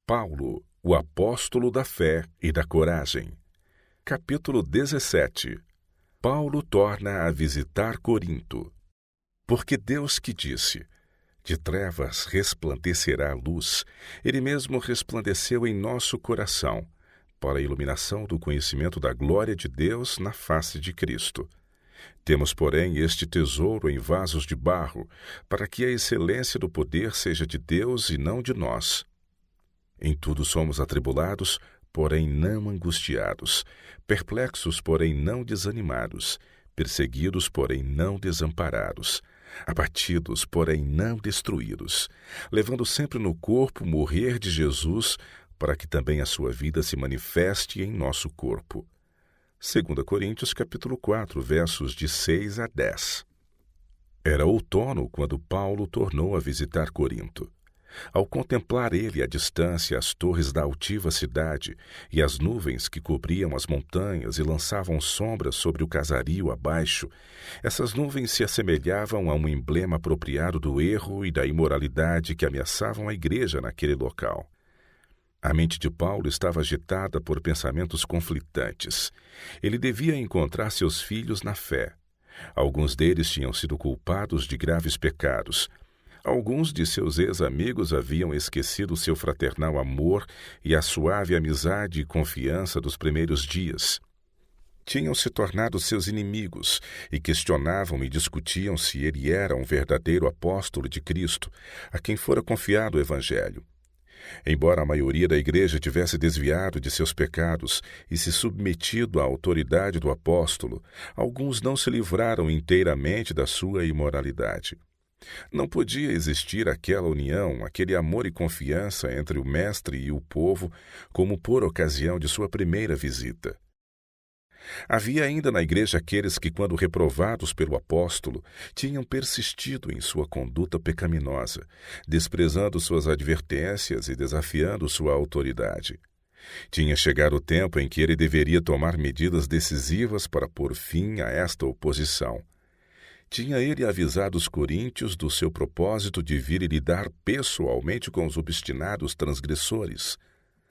Paulo, o apóstolo da fé e da coragem. Capítulo 17. Paulo torna a visitar Corinto. Porque Deus que disse: de trevas resplandecerá a luz, Ele mesmo resplandeceu em nosso coração, para a iluminação do conhecimento da glória de Deus na face de Cristo. Temos, porém, este tesouro em vasos de barro, para que a excelência do poder seja de Deus e não de nós. Em tudo somos atribulados, porém não angustiados, perplexos, porém não desanimados, perseguidos, porém não desamparados, abatidos, porém não destruídos, levando sempre no corpo o morrer de Jesus, para que também a sua vida se manifeste em nosso corpo. 2 Coríntios capítulo 4, versos de 6 a 10. Era outono quando Paulo tornou a visitar Corinto. Ao contemplar ele à distância as torres da altiva cidade e as nuvens que cobriam as montanhas e lançavam sombras sobre o casario abaixo, essas nuvens se assemelhavam a um emblema apropriado do erro e da imoralidade que ameaçavam a igreja naquele local. A mente de Paulo estava agitada por pensamentos conflitantes. Ele devia encontrar seus filhos na fé. Alguns deles tinham sido culpados de graves pecados. Alguns de seus ex-amigos haviam esquecido seu fraternal amor e a suave amizade e confiança dos primeiros dias. Tinham se tornado seus inimigos e questionavam e discutiam se ele era um verdadeiro apóstolo de Cristo, a quem fora confiado o Evangelho. Embora a maioria da igreja tivesse desviado de seus pecados e se submetido à autoridade do apóstolo, alguns não se livraram inteiramente da sua imoralidade. Não podia existir aquela união, aquele amor e confiança entre o mestre e o povo, como por ocasião de sua primeira visita. Havia ainda na igreja aqueles que, quando reprovados pelo apóstolo, tinham persistido em sua conduta pecaminosa, desprezando suas advertências e desafiando sua autoridade. Tinha chegado o tempo em que ele deveria tomar medidas decisivas para pôr fim a esta oposição. Tinha ele avisado os coríntios do seu propósito de vir e lidar pessoalmente com os obstinados transgressores.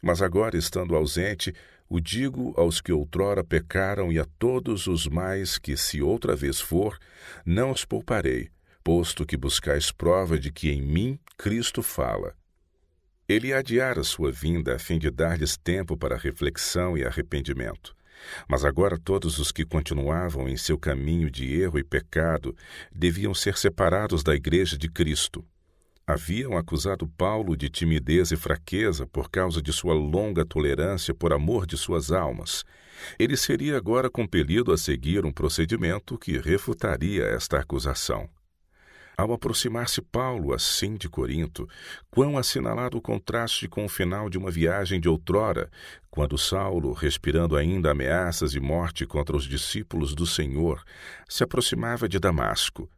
Mas agora, estando ausente, o digo aos que outrora pecaram e a todos os mais que, se outra vez for, não os pouparei, posto que buscais prova de que em mim Cristo fala. Ele adiara sua vinda a fim de dar-lhes tempo para reflexão e arrependimento. Mas agora todos os que continuavam em seu caminho de erro e pecado deviam ser separados da igreja de Cristo. Haviam acusado Paulo de timidez e fraqueza por causa de sua longa tolerância por amor de suas almas. Ele seria agora compelido a seguir um procedimento que refutaria esta acusação. Ao aproximar-se Paulo assim de Corinto, quão assinalado o contraste com o final de uma viagem de outrora, quando Saulo, respirando ainda ameaças e morte contra os discípulos do Senhor, se aproximava de Damasco.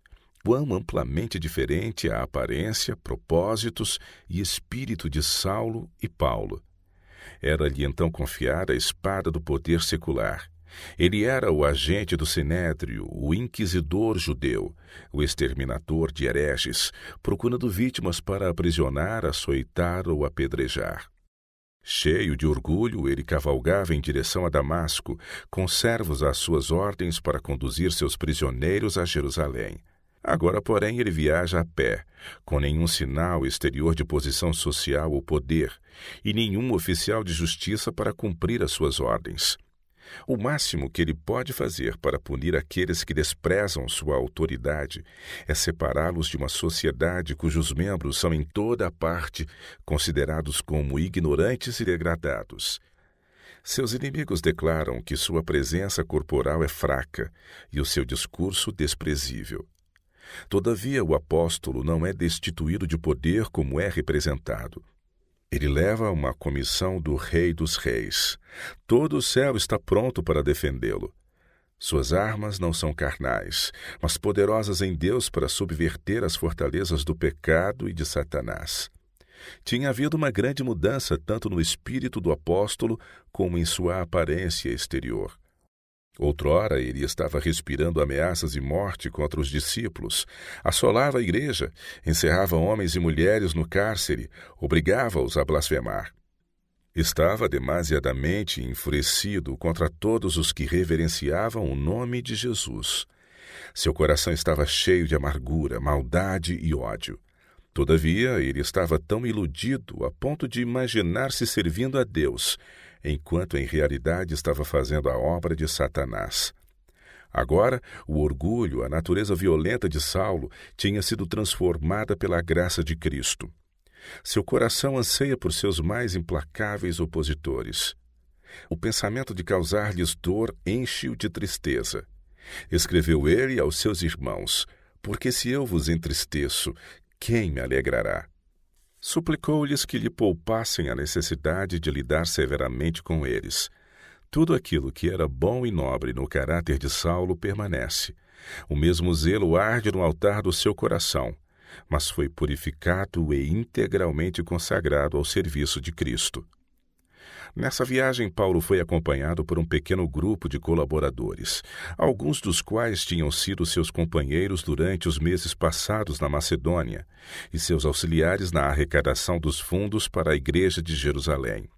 Quão amplamente diferente a aparência, propósitos e espírito de Saulo e Paulo. Era-lhe então confiada a espada do poder secular. Ele era o agente do Sinédrio, o inquisidor judeu, o exterminador de hereges, procurando vítimas para aprisionar, açoitar ou apedrejar. Cheio de orgulho, ele cavalgava em direção a Damasco, com servos às suas ordens para conduzir seus prisioneiros a Jerusalém. Agora, porém, ele viaja a pé, com nenhum sinal exterior de posição social ou poder, e nenhum oficial de justiça para cumprir as suas ordens. O máximo que ele pode fazer para punir aqueles que desprezam sua autoridade é separá-los de uma sociedade cujos membros são em toda a parte considerados como ignorantes e degradados. Seus inimigos declaram que sua presença corporal é fraca e o seu discurso desprezível. Todavia, o apóstolo não é destituído de poder como é representado. Ele leva uma comissão do Rei dos Reis. Todo o céu está pronto para defendê-lo. Suas armas não são carnais, mas poderosas em Deus para subverter as fortalezas do pecado e de Satanás. Tinha havido uma grande mudança tanto no espírito do apóstolo como em sua aparência exterior. Outrora ele estava respirando ameaças e morte contra os discípulos, assolava a igreja, encerrava homens e mulheres no cárcere, obrigava-os a blasfemar. Estava demasiadamente enfurecido contra todos os que reverenciavam o nome de Jesus. Seu coração estava cheio de amargura, maldade e ódio. Todavia, ele estava tão iludido a ponto de imaginar-se servindo a Deus, enquanto em realidade estava fazendo a obra de Satanás. Agora, o orgulho, a natureza violenta de Saulo, tinha sido transformada pela graça de Cristo. Seu coração anseia por seus mais implacáveis opositores. O pensamento de causar-lhes dor enche-o de tristeza. Escreveu ele aos seus irmãos: porque se eu vos entristeço, quem me alegrará? Suplicou-lhes que lhe poupassem a necessidade de lidar severamente com eles. Tudo aquilo que era bom e nobre no caráter de Saulo permanece. O mesmo zelo arde no altar do seu coração, mas foi purificado e integralmente consagrado ao serviço de Cristo. Nessa viagem, Paulo foi acompanhado por um pequeno grupo de colaboradores, alguns dos quais tinham sido seus companheiros durante os meses passados na Macedônia e seus auxiliares na arrecadação dos fundos para a igreja de Jerusalém.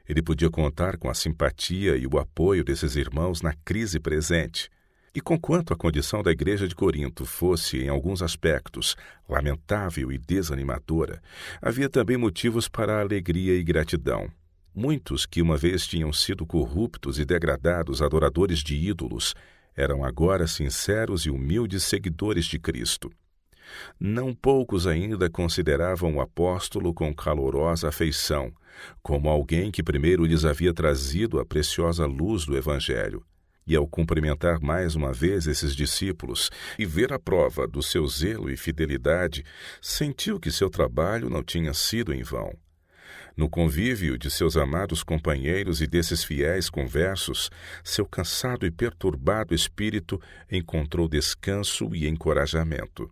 Ele podia contar com a simpatia e o apoio desses irmãos na crise presente. E conquanto a condição da igreja de Corinto fosse, em alguns aspectos, lamentável e desanimadora, havia também motivos para alegria e gratidão. Muitos que uma vez tinham sido corruptos e degradados adoradores de ídolos eram agora sinceros e humildes seguidores de Cristo. Não poucos ainda consideravam o apóstolo com calorosa afeição, como alguém que primeiro lhes havia trazido a preciosa luz do Evangelho. E ao cumprimentar mais uma vez esses discípulos e ver a prova do seu zelo e fidelidade, sentiu que seu trabalho não tinha sido em vão. No convívio de seus amados companheiros e desses fiéis conversos, seu cansado e perturbado espírito encontrou descanso e encorajamento.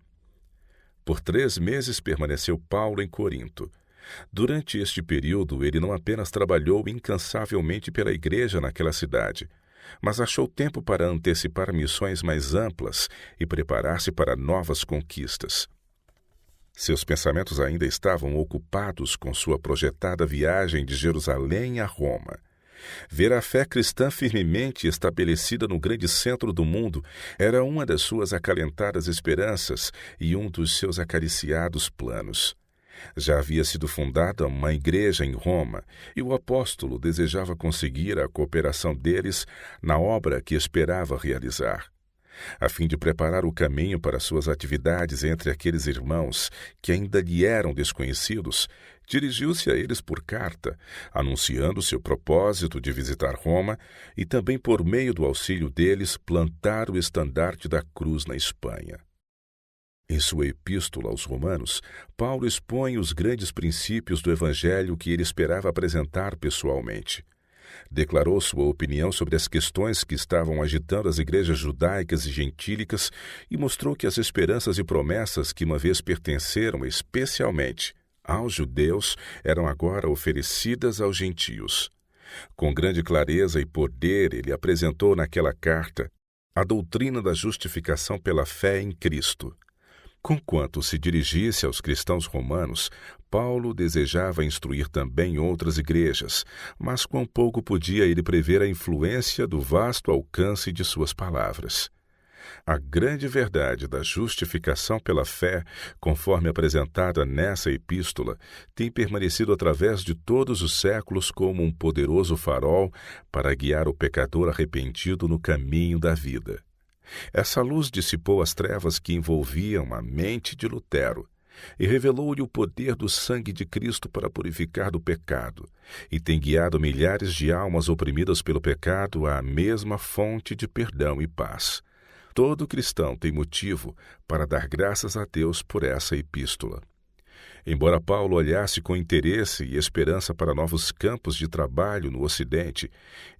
Por 3 meses permaneceu Paulo em Corinto. Durante este período, ele não apenas trabalhou incansavelmente pela igreja naquela cidade, mas achou tempo para antecipar missões mais amplas e preparar-se para novas conquistas. Seus pensamentos ainda estavam ocupados com sua projetada viagem de Jerusalém a Roma. Ver a fé cristã firmemente estabelecida no grande centro do mundo era uma das suas acalentadas esperanças e um dos seus acariciados planos. Já havia sido fundada uma igreja em Roma e o apóstolo desejava conseguir a cooperação deles na obra que esperava realizar. A fim de preparar o caminho para suas atividades entre aqueles irmãos que ainda lhe eram desconhecidos, dirigiu-se a eles por carta, anunciando seu propósito de visitar Roma e também, por meio do auxílio deles, plantar o estandarte da cruz na Espanha. Em sua epístola aos Romanos, Paulo expõe os grandes princípios do Evangelho que ele esperava apresentar pessoalmente. Declarou sua opinião sobre as questões que estavam agitando as igrejas judaicas e gentílicas e mostrou que as esperanças e promessas que uma vez pertenceram especialmente aos judeus eram agora oferecidas aos gentios. Com grande clareza e poder, ele apresentou naquela carta a doutrina da justificação pela fé em Cristo. Conquanto se dirigisse aos cristãos romanos, Paulo desejava instruir também outras igrejas, mas quão pouco podia ele prever a influência do vasto alcance de suas palavras. A grande verdade da justificação pela fé, conforme apresentada nessa epístola, tem permanecido através de todos os séculos como um poderoso farol para guiar o pecador arrependido no caminho da vida. Essa luz dissipou as trevas que envolviam a mente de Lutero e revelou-lhe o poder do sangue de Cristo para purificar do pecado, e tem guiado milhares de almas oprimidas pelo pecado à mesma fonte de perdão e paz. Todo cristão tem motivo para dar graças a Deus por essa epístola. Embora Paulo olhasse com interesse e esperança para novos campos de trabalho no Ocidente,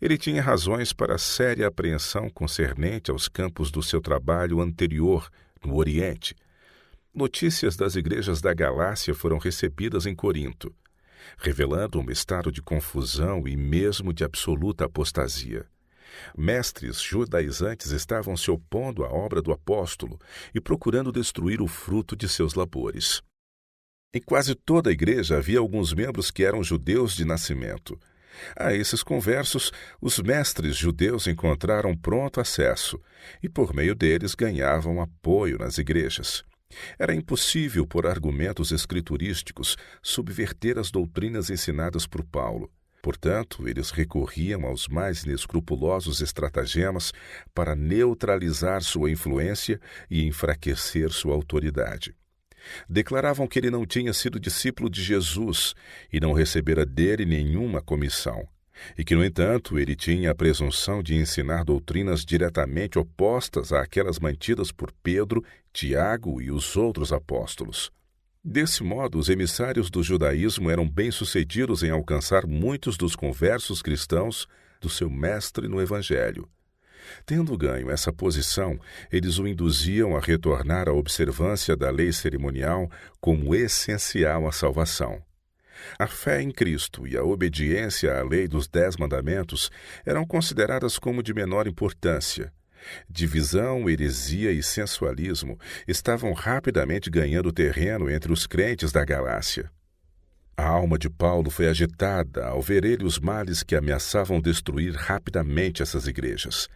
ele tinha razões para séria apreensão concernente aos campos do seu trabalho anterior, no Oriente. Notícias das igrejas da Galácia foram recebidas em Corinto, revelando um estado de confusão e mesmo de absoluta apostasia. Mestres judaizantes estavam se opondo à obra do apóstolo e procurando destruir o fruto de seus labores. Em quase toda a igreja havia alguns membros que eram judeus de nascimento. A esses conversos, os mestres judeus encontraram pronto acesso e, por meio deles, ganhavam apoio nas igrejas. Era impossível, por argumentos escriturísticos, subverter as doutrinas ensinadas por Paulo. Portanto, eles recorriam aos mais inescrupulosos estratagemas para neutralizar sua influência e enfraquecer sua autoridade. Declaravam que ele não tinha sido discípulo de Jesus e não recebera dele nenhuma comissão, e que, no entanto, ele tinha a presunção de ensinar doutrinas diretamente opostas àquelas mantidas por Pedro, Tiago e os outros apóstolos. Desse modo, os emissários do judaísmo eram bem-sucedidos em alcançar muitos dos conversos cristãos do seu mestre no Evangelho. Tendo ganho essa posição, eles o induziam a retornar à observância da lei cerimonial como essencial à salvação. A fé em Cristo e a obediência à lei dos 10 mandamentos eram consideradas como de menor importância. Divisão, heresia e sensualismo estavam rapidamente ganhando terreno entre os crentes da Galácia. A alma de Paulo foi agitada ao ver ele os males que ameaçavam destruir rapidamente essas igrejas.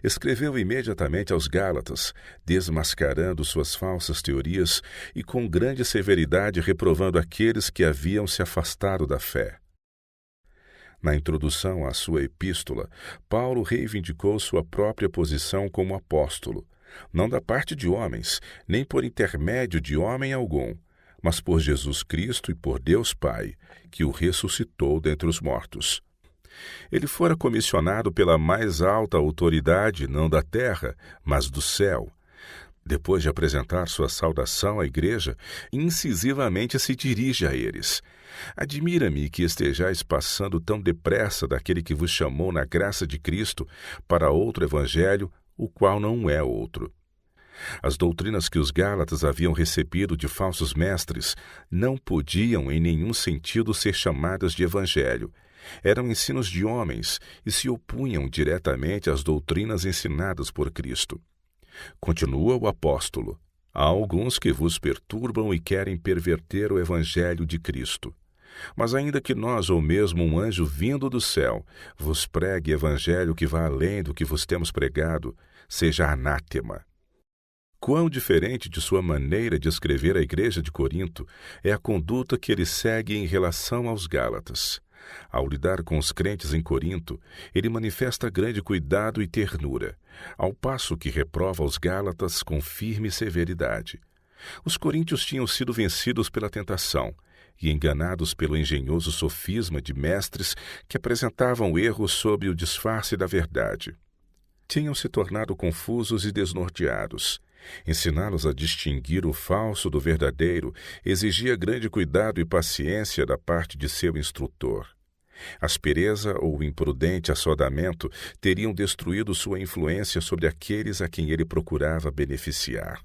Escreveu imediatamente aos Gálatas, desmascarando suas falsas teorias e com grande severidade reprovando aqueles que haviam se afastado da fé. Na introdução à sua epístola, Paulo reivindicou sua própria posição como apóstolo, não da parte de homens, nem por intermédio de homem algum, mas por Jesus Cristo e por Deus Pai, que o ressuscitou dentre os mortos. Ele fora comissionado pela mais alta autoridade, não da terra, mas do céu. Depois de apresentar sua saudação à igreja, incisivamente se dirige a eles. Admira-me que estejais passando tão depressa daquele que vos chamou na graça de Cristo para outro evangelho, o qual não é outro. As doutrinas que os Gálatas haviam recebido de falsos mestres não podiam em nenhum sentido ser chamadas de evangelho. Eram ensinos de homens e se opunham diretamente às doutrinas ensinadas por Cristo. Continua o apóstolo: há alguns que vos perturbam e querem perverter o evangelho de Cristo. Mas ainda que nós, ou mesmo um anjo vindo do céu, vos pregue evangelho que vá além do que vos temos pregado, seja anátema. Quão diferente de sua maneira de escrever à igreja de Corinto é a conduta que ele segue em relação aos Gálatas. Ao lidar com os crentes em Corinto, ele manifesta grande cuidado e ternura, ao passo que reprova os Gálatas com firme severidade. Os coríntios tinham sido vencidos pela tentação e enganados pelo engenhoso sofisma de mestres que apresentavam erros sob o disfarce da verdade. Tinham se tornado confusos e desnorteados. Ensiná-los a distinguir o falso do verdadeiro exigia grande cuidado e paciência da parte de seu instrutor. Aspereza ou imprudente assodamento teriam destruído sua influência sobre aqueles a quem ele procurava beneficiar.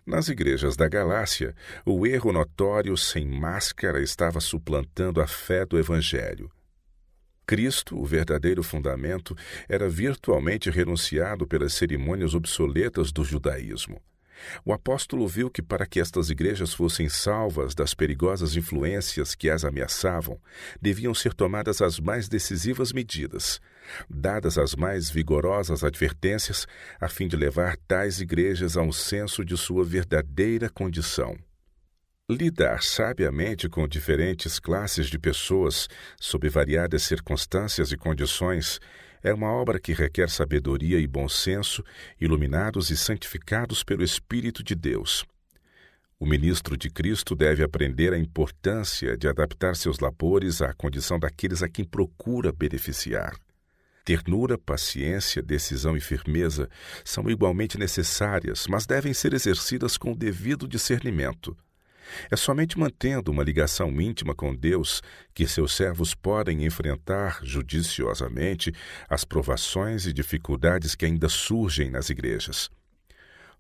Nas igrejas da Galácia, o erro notório sem máscara estava suplantando a fé do Evangelho. Cristo, o verdadeiro fundamento, era virtualmente renunciado pelas cerimônias obsoletas do judaísmo. O apóstolo viu que para que estas igrejas fossem salvas das perigosas influências que as ameaçavam, deviam ser tomadas as mais decisivas medidas, dadas as mais vigorosas advertências, a fim de levar tais igrejas a um senso de sua verdadeira condição. Lidar sabiamente com diferentes classes de pessoas, sob variadas circunstâncias e condições, é uma obra que requer sabedoria e bom senso, iluminados e santificados pelo Espírito de Deus. O ministro de Cristo deve aprender a importância de adaptar seus labores à condição daqueles a quem procura beneficiar. Ternura, paciência, decisão e firmeza são igualmente necessárias, mas devem ser exercidas com o devido discernimento. É somente mantendo uma ligação íntima com Deus que seus servos podem enfrentar judiciosamente as provações e dificuldades que ainda surgem nas igrejas.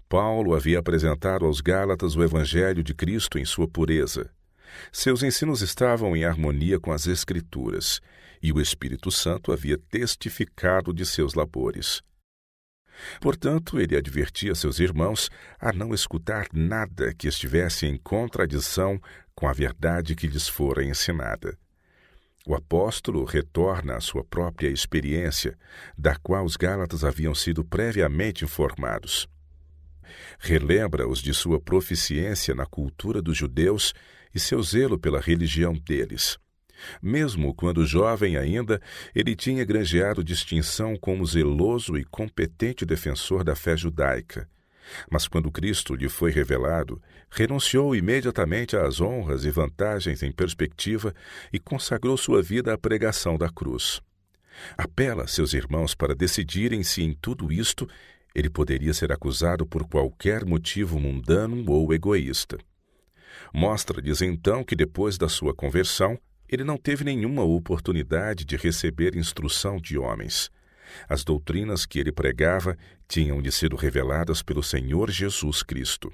Paulo havia apresentado aos Gálatas o Evangelho de Cristo em sua pureza. Seus ensinos estavam em harmonia com as Escrituras, e o Espírito Santo havia testificado de seus labores. Portanto, ele advertia seus irmãos a não escutar nada que estivesse em contradição com a verdade que lhes fora ensinada. O apóstolo retorna à sua própria experiência, da qual os Gálatas haviam sido previamente informados. Relembra-os de sua proficiência na cultura dos judeus e seu zelo pela religião deles. Mesmo quando jovem ainda, ele tinha granjeado distinção como zeloso e competente defensor da fé judaica. Mas quando Cristo lhe foi revelado, renunciou imediatamente às honras e vantagens em perspectiva e consagrou sua vida à pregação da cruz. Apela a seus irmãos para decidirem se em tudo isto ele poderia ser acusado por qualquer motivo mundano ou egoísta. Mostra-lhes então que depois da sua conversão, ele não teve nenhuma oportunidade de receber instrução de homens. As doutrinas que ele pregava tinham-lhe sido reveladas pelo Senhor Jesus Cristo.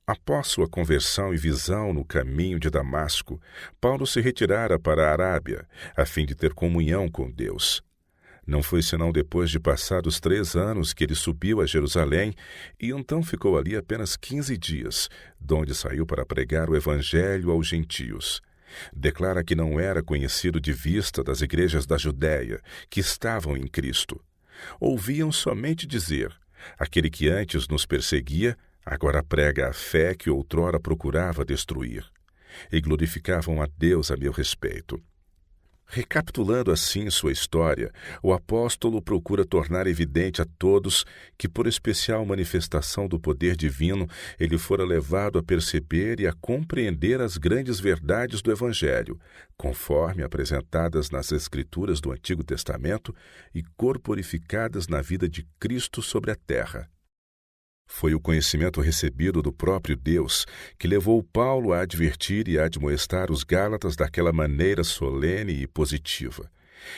Após sua conversão e visão no caminho de Damasco, Paulo se retirara para a Arábia, a fim de ter comunhão com Deus. Não foi senão depois de passados 3 anos que ele subiu a Jerusalém e então ficou ali apenas 15 dias, donde saiu para pregar o Evangelho aos gentios. Declara que não era conhecido de vista das igrejas da Judéia, que estavam em Cristo. Ouviam somente dizer: aquele que antes nos perseguia, agora prega a fé que outrora procurava destruir. E glorificavam a Deus a meu respeito. Recapitulando assim sua história, o apóstolo procura tornar evidente a todos que, por especial manifestação do poder divino, ele fora levado a perceber e a compreender as grandes verdades do Evangelho, conforme apresentadas nas Escrituras do Antigo Testamento e corporificadas na vida de Cristo sobre a terra. Foi o conhecimento recebido do próprio Deus que levou Paulo a advertir e a admoestar os Gálatas daquela maneira solene e positiva.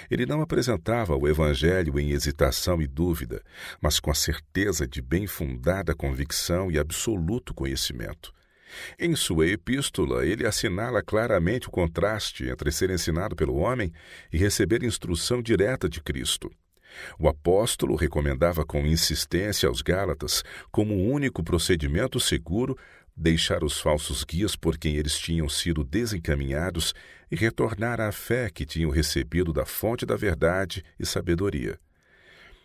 Ele não apresentava o Evangelho em hesitação e dúvida, mas com a certeza de bem fundada convicção e absoluto conhecimento. Em sua epístola, ele assinala claramente o contraste entre ser ensinado pelo homem e receber instrução direta de Cristo. O apóstolo recomendava com insistência aos Gálatas, como o único procedimento seguro, deixar os falsos guias por quem eles tinham sido desencaminhados e retornar à fé que tinham recebido da fonte da verdade e sabedoria.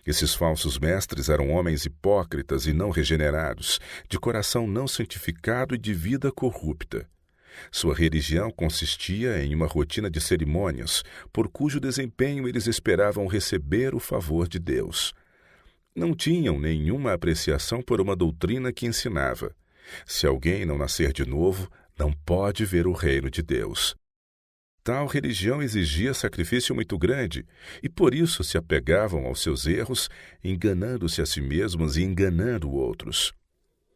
Esses falsos mestres eram homens hipócritas e não regenerados, de coração não santificado e de vida corrupta. Sua religião consistia em uma rotina de cerimônias, por cujo desempenho eles esperavam receber o favor de Deus. Não tinham nenhuma apreciação por uma doutrina que ensinava: se alguém não nascer de novo, não pode ver o reino de Deus. Tal religião exigia sacrifício muito grande, e por isso se apegavam aos seus erros, enganando-se a si mesmos e enganando outros.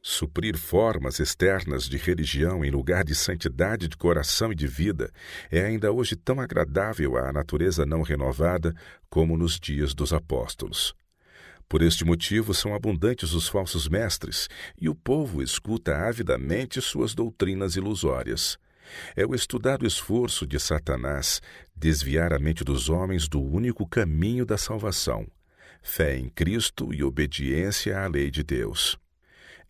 Suprir formas externas de religião em lugar de santidade de coração e de vida é ainda hoje tão agradável à natureza não renovada como nos dias dos apóstolos. Por este motivo são abundantes os falsos mestres, e o povo escuta avidamente suas doutrinas ilusórias. É o estudado esforço de Satanás desviar a mente dos homens do único caminho da salvação: fé em Cristo e obediência à lei de Deus.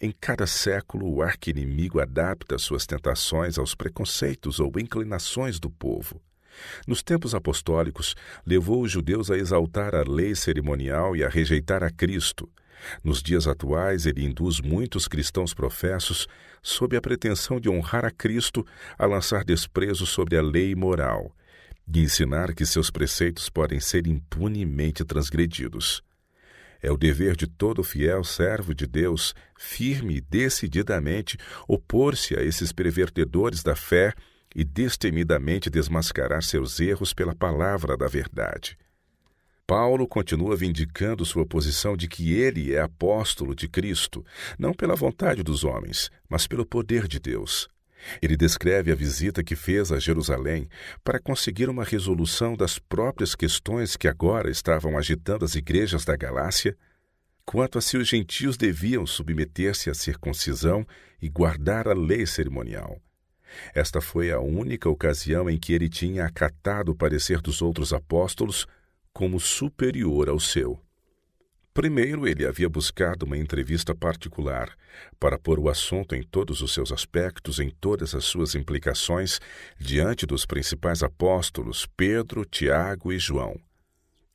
Em cada século, o arqui-inimigo adapta suas tentações aos preconceitos ou inclinações do povo. Nos tempos apostólicos, levou os judeus a exaltar a lei cerimonial e a rejeitar a Cristo. Nos dias atuais, ele induz muitos cristãos professos, sob a pretensão de honrar a Cristo, a lançar desprezo sobre a lei moral, de ensinar que seus preceitos podem ser impunemente transgredidos. É o dever de todo fiel servo de Deus, firme e decididamente, opor-se a esses pervertedores da fé e destemidamente desmascarar seus erros pela palavra da verdade. Paulo continua vindicando sua posição de que ele é apóstolo de Cristo, não pela vontade dos homens, mas pelo poder de Deus. Ele descreve a visita que fez a Jerusalém para conseguir uma resolução das próprias questões que agora estavam agitando as igrejas da Galácia, quanto a se os gentios deviam submeter-se à circuncisão e guardar a lei cerimonial. Esta foi a única ocasião em que ele tinha acatado o parecer dos outros apóstolos como superior ao seu. Primeiro, ele havia buscado uma entrevista particular para pôr o assunto em todos os seus aspectos, em todas as suas implicações, diante dos principais apóstolos Pedro, Tiago e João.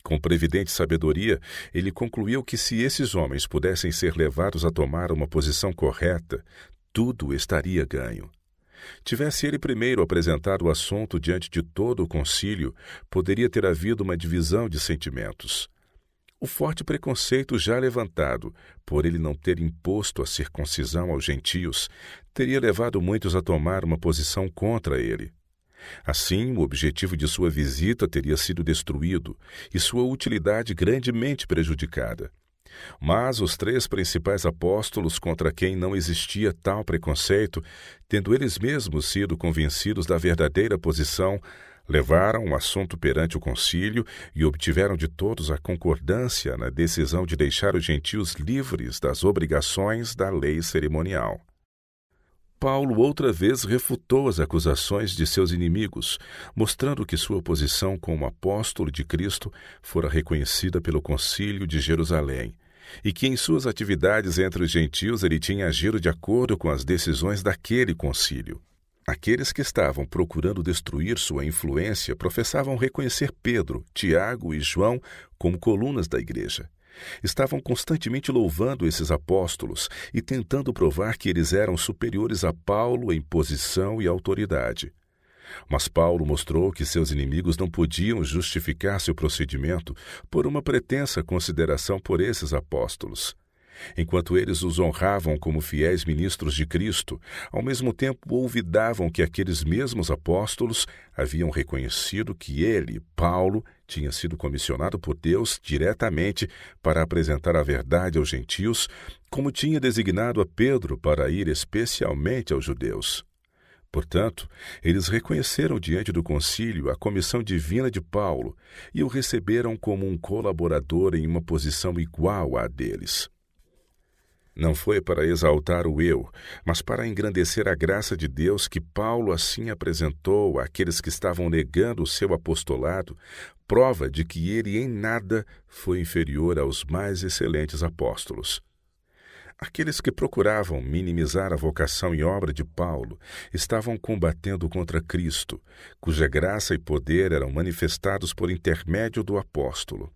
Com previdente sabedoria, ele concluiu que se esses homens pudessem ser levados a tomar uma posição correta, tudo estaria ganho. Tivesse ele primeiro apresentado o assunto diante de todo o concílio, poderia ter havido uma divisão de sentimentos. O forte preconceito já levantado, por ele não ter imposto a circuncisão aos gentios, teria levado muitos a tomar uma posição contra ele. Assim, o objetivo de sua visita teria sido destruído e sua utilidade grandemente prejudicada. Mas os 3 principais apóstolos, contra quem não existia tal preconceito, tendo eles mesmos sido convencidos da verdadeira posição, levaram o assunto perante o concílio e obtiveram de todos a concordância na decisão de deixar os gentios livres das obrigações da lei cerimonial. Paulo outra vez refutou as acusações de seus inimigos, mostrando que sua posição como apóstolo de Cristo fora reconhecida pelo concílio de Jerusalém, e que em suas atividades entre os gentios ele tinha agido de acordo com as decisões daquele concílio. Aqueles que estavam procurando destruir sua influência professavam reconhecer Pedro, Tiago e João como colunas da igreja. Estavam constantemente louvando esses apóstolos e tentando provar que eles eram superiores a Paulo em posição e autoridade. Mas Paulo mostrou que seus inimigos não podiam justificar seu procedimento por uma pretensa consideração por esses apóstolos. Enquanto eles os honravam como fiéis ministros de Cristo, ao mesmo tempo olvidavam que aqueles mesmos apóstolos haviam reconhecido que ele, Paulo, tinha sido comissionado por Deus diretamente para apresentar a verdade aos gentios, como tinha designado a Pedro para ir especialmente aos judeus. Portanto, eles reconheceram diante do concílio a comissão divina de Paulo e o receberam como um colaborador em uma posição igual à deles. Não foi para exaltar o eu, mas para engrandecer a graça de Deus que Paulo assim apresentou àqueles que estavam negando o seu apostolado, prova de que ele em nada foi inferior aos mais excelentes apóstolos. Aqueles que procuravam minimizar a vocação e obra de Paulo estavam combatendo contra Cristo, cuja graça e poder eram manifestados por intermédio do apóstolo.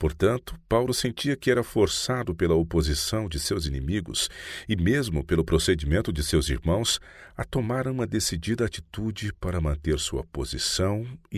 Portanto, Paulo sentia que era forçado pela oposição de seus inimigos e mesmo pelo procedimento de seus irmãos a tomar uma decidida atitude para manter sua posição e